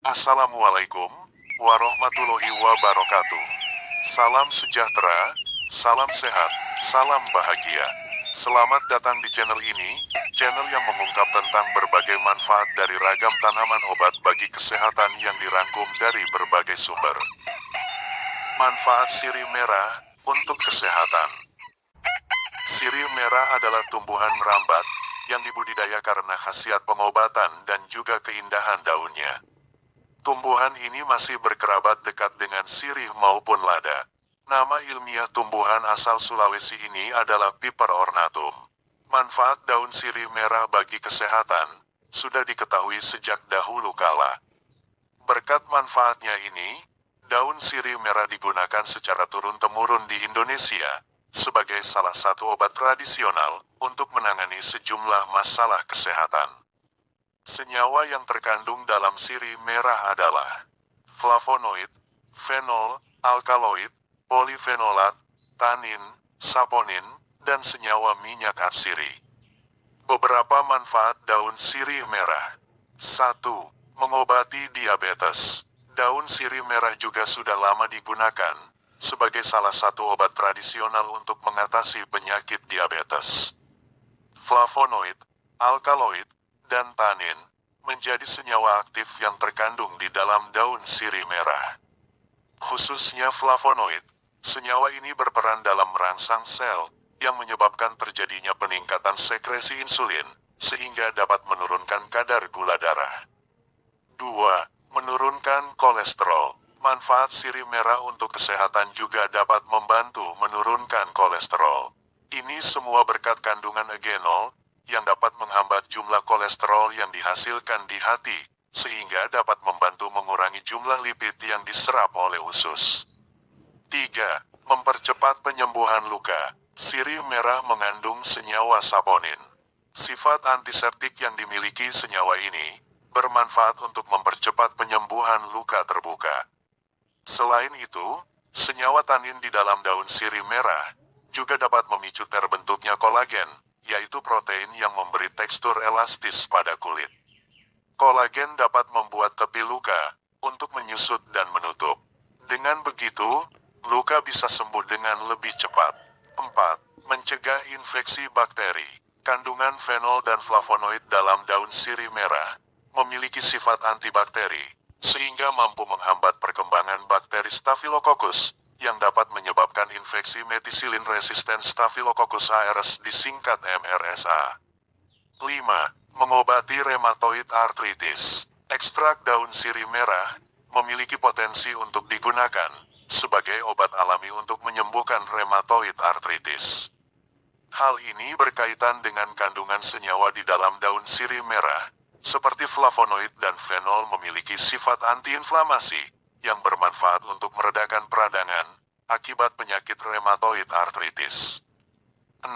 Assalamualaikum warahmatullahi wabarakatuh. Salam sejahtera, salam sehat, salam bahagia. Selamat datang di channel ini, channel yang mengungkap tentang berbagai manfaat dari ragam tanaman obat bagi kesehatan yang dirangkum dari berbagai sumber. Manfaat sirih merah untuk kesehatan. Sirih merah adalah tumbuhan merambat yang dibudidaya karena khasiat pengobatan dan juga keindahan daunnya. Tumbuhan ini masih berkerabat dekat dengan sirih maupun lada. Nama ilmiah tumbuhan asal Sulawesi ini adalah Piper ornatum. Manfaat daun sirih merah bagi kesehatan sudah diketahui sejak dahulu kala. Berkat manfaatnya ini, daun sirih merah digunakan secara turun-temurun di Indonesia sebagai salah satu obat tradisional untuk menangani sejumlah masalah kesehatan. Senyawa yang terkandung dalam sirih merah adalah flavonoid, fenol, alkaloid, polifenolat, tanin, saponin, dan senyawa minyak atsiri. Beberapa manfaat daun sirih merah. 1. Mengobati diabetes. Daun sirih merah juga sudah lama digunakan sebagai salah satu obat tradisional untuk mengatasi penyakit diabetes. Flavonoid, alkaloid, dan tanin menjadi senyawa aktif yang terkandung di dalam daun sirih merah. Khususnya flavonoid, senyawa ini berperan dalam merangsang sel yang menyebabkan terjadinya peningkatan sekresi insulin sehingga dapat menurunkan kadar gula darah. 2. Menurunkan kolesterol. Manfaat sirih merah untuk kesehatan juga dapat membantu menurunkan kolesterol. Ini semua berkat kandungan eugenol yang dapat menghambat jumlah kolesterol yang dihasilkan di hati, sehingga dapat membantu mengurangi jumlah lipid yang diserap oleh usus. 3. Mempercepat penyembuhan luka. Sirih merah mengandung senyawa saponin. Sifat antiseptik yang dimiliki senyawa ini bermanfaat untuk mempercepat penyembuhan luka terbuka. Selain itu, senyawa tanin di dalam daun sirih merah juga dapat memicu terbentuknya kolagen, yaitu protein yang memberi tekstur elastis pada kulit. Kolagen dapat membuat tepi luka untuk menyusut dan menutup. Dengan begitu, luka bisa sembuh dengan lebih cepat. 4. Mencegah infeksi bakteri. Kandungan fenol dan flavonoid dalam daun sirih merah memiliki sifat antibakteri, sehingga mampu menghambat perkembangan bakteri Staphylococcus yang dapat menyebabkan infeksi metisilin resisten Staphylococcus aureus disingkat MRSA. 5. Mengobati rheumatoid arthritis. Ekstrak daun sirih merah memiliki potensi untuk digunakan sebagai obat alami untuk menyembuhkan rheumatoid arthritis. Hal ini berkaitan dengan kandungan senyawa di dalam daun sirih merah, seperti flavonoid dan fenol memiliki sifat antiinflamasi yang bermanfaat untuk meredakan peradangan akibat penyakit rheumatoid arthritis. 6.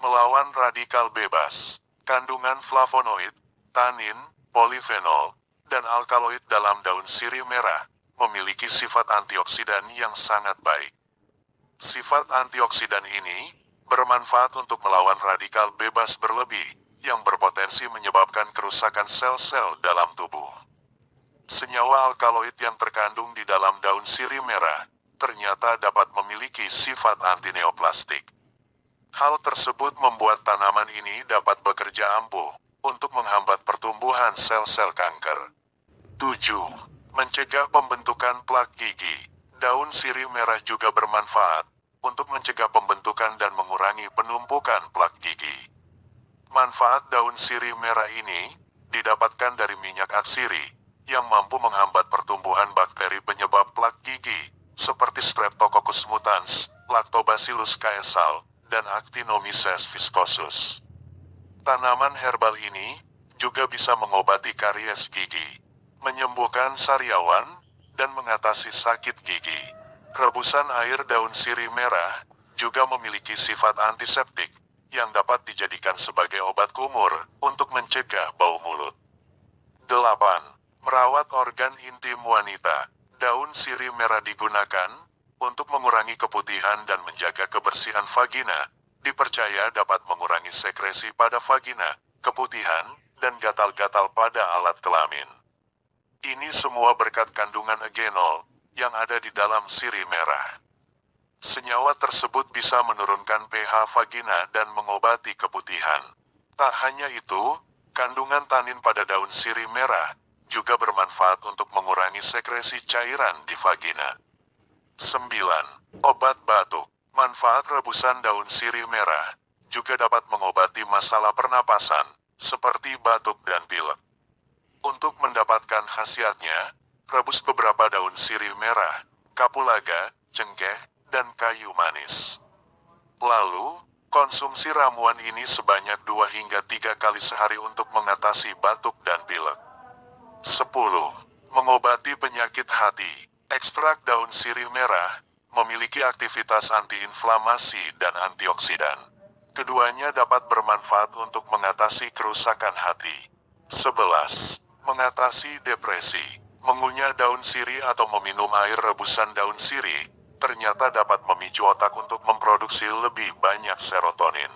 Melawan radikal bebas. Kandungan flavonoid, tanin, polifenol, dan alkaloid dalam daun sirih merah memiliki sifat antioksidan yang sangat baik. Sifat antioksidan ini bermanfaat untuk melawan radikal bebas berlebih yang berpotensi menyebabkan kerusakan sel-sel dalam tubuh. Senyawa alkaloid yang terkandung di dalam daun sirih merah ternyata dapat memiliki sifat antineoplastik. Hal tersebut membuat tanaman ini dapat bekerja ampuh untuk menghambat pertumbuhan sel-sel kanker. 7. Mencegah pembentukan plak gigi. Daun sirih merah juga bermanfaat untuk mencegah pembentukan dan mengurangi penumpukan plak gigi. Manfaat daun sirih merah ini didapatkan dari minyak atsiri yang mampu menghambat pertumbuhan bakteri penyebab plak gigi seperti Streptococcus mutans, Lactobacillus caesal, dan Actinomyces viscosus. Tanaman herbal ini juga bisa mengobati karies gigi, menyembuhkan sariawan, dan mengatasi sakit gigi. Rebusan air daun sirih merah juga memiliki sifat antiseptik yang dapat dijadikan sebagai obat kumur untuk mencegah bau mulut. 8. Merawat organ intim wanita. Daun sirih merah digunakan untuk mengurangi keputihan dan menjaga kebersihan vagina. Dipercaya dapat mengurangi sekresi pada vagina, keputihan, dan gatal-gatal pada alat kelamin. Ini semua berkat kandungan eugenol yang ada di dalam sirih merah. Senyawa tersebut bisa menurunkan pH vagina dan mengobati keputihan. Tak hanya itu, kandungan tanin pada daun sirih merah juga bermanfaat untuk mengurangi sekresi cairan di vagina. 9. Obat batuk. Manfaat rebusan daun sirih merah juga dapat mengobati masalah pernapasan, seperti batuk dan pilek. Untuk mendapatkan khasiatnya, rebus beberapa daun sirih merah, kapulaga, cengkeh, dan kayu manis. Lalu, konsumsi ramuan ini sebanyak 2 hingga 3 kali sehari untuk mengatasi batuk dan pilek. 10. Mengobati penyakit hati. Ekstrak daun sirih merah memiliki aktivitas antiinflamasi dan antioksidan. Keduanya dapat bermanfaat untuk mengatasi kerusakan hati. 11. Mengatasi depresi. Mengunyah daun sirih atau meminum air rebusan daun sirih ternyata dapat memicu otak untuk memproduksi lebih banyak serotonin.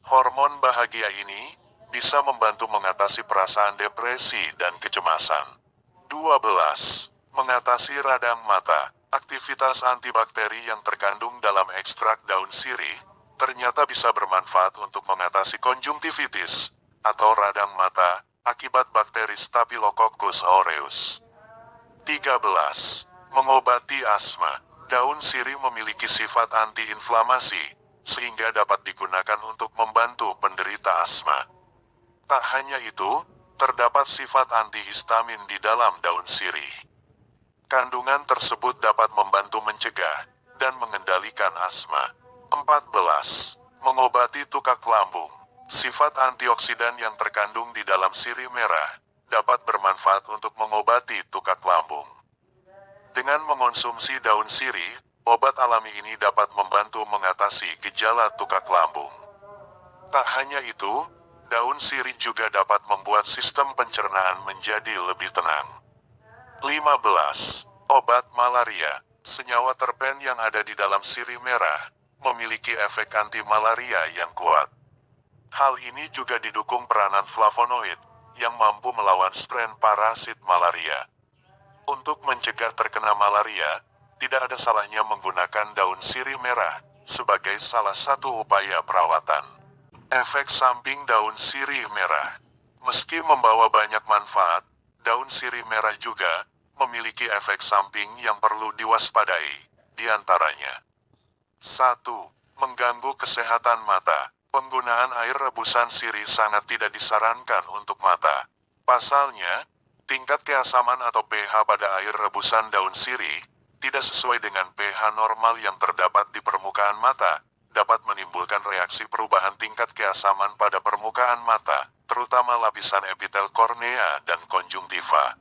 Hormon bahagia ini bisa membantu mengatasi perasaan depresi dan kecemasan. 12. Mengatasi radang mata. Aktivitas antibakteri yang terkandung dalam ekstrak daun sirih ternyata bisa bermanfaat untuk mengatasi konjungtivitis atau radang mata akibat bakteri Staphylococcus aureus. 13. Mengobati asma. Daun sirih memiliki sifat antiinflamasi, sehingga dapat digunakan untuk membantu penderita asma. Tak hanya itu, terdapat sifat antihistamin di dalam daun sirih. Kandungan tersebut dapat membantu mencegah dan mengendalikan asma. 14. Mengobati tukak lambung. Sifat antioksidan yang terkandung di dalam sirih merah dapat bermanfaat untuk mengobati tukak lambung. Dengan mengonsumsi daun sirih, obat alami ini dapat membantu mengatasi gejala tukak lambung. Tak hanya itu, daun sirih juga dapat membuat sistem pencernaan menjadi lebih tenang. 15. Obat malaria. Senyawa terpen yang ada di dalam sirih merah memiliki efek anti-malaria yang kuat. Hal ini juga didukung peranan flavonoid yang mampu melawan strain parasit malaria. Untuk mencegah terkena malaria, tidak ada salahnya menggunakan daun sirih merah sebagai salah satu upaya perawatan. Efek samping daun sirih merah. Meski membawa banyak manfaat, daun sirih merah juga memiliki efek samping yang perlu diwaspadai, di antaranya. 1. Mengganggu kesehatan mata. Penggunaan air rebusan sirih sangat tidak disarankan untuk mata. Pasalnya, tingkat keasaman atau pH pada air rebusan daun sirih tidak sesuai dengan pH normal yang terdapat di permukaan mata, dapat menimbulkan reaksi perubahan tingkat keasaman pada permukaan mata, terutama lapisan epitel kornea dan konjungtiva.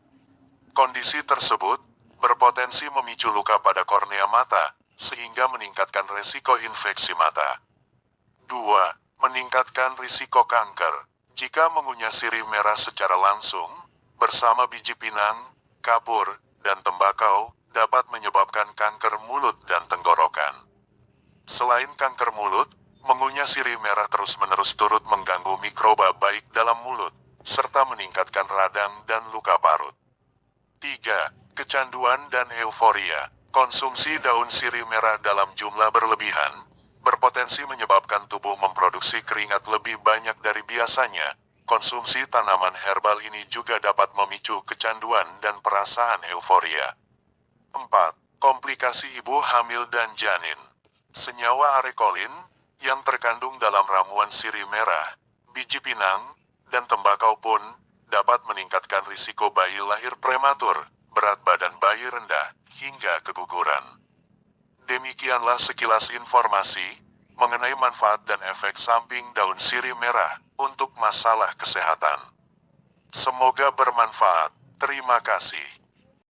Kondisi tersebut berpotensi memicu luka pada kornea mata, sehingga meningkatkan resiko infeksi mata. 2. Meningkatkan risiko kanker. Jika mengunyah sirih merah secara langsung, bersama biji pinang, kapur, dan tembakau, dapat menyebabkan kanker mulut dan tenggorokan. Selain kanker mulut, mengunyah sirih merah terus-menerus turut mengganggu mikroba baik dalam mulut, serta meningkatkan radang dan luka parut. 3. Kecanduan dan euforia. Konsumsi daun sirih merah dalam jumlah berlebihan berpotensi menyebabkan tubuh memproduksi keringat lebih banyak dari biasanya. Konsumsi tanaman herbal ini juga dapat memicu kecanduan dan perasaan euforia. 4. Komplikasi ibu hamil dan janin. Senyawa arekolin yang terkandung dalam ramuan sirih merah, biji pinang, dan tembakau pun dapat meningkatkan risiko bayi lahir prematur, berat badan bayi rendah, hingga keguguran. Demikianlah sekilas informasi mengenai manfaat dan efek samping daun sirih merah untuk masalah kesehatan. Semoga bermanfaat. Terima kasih.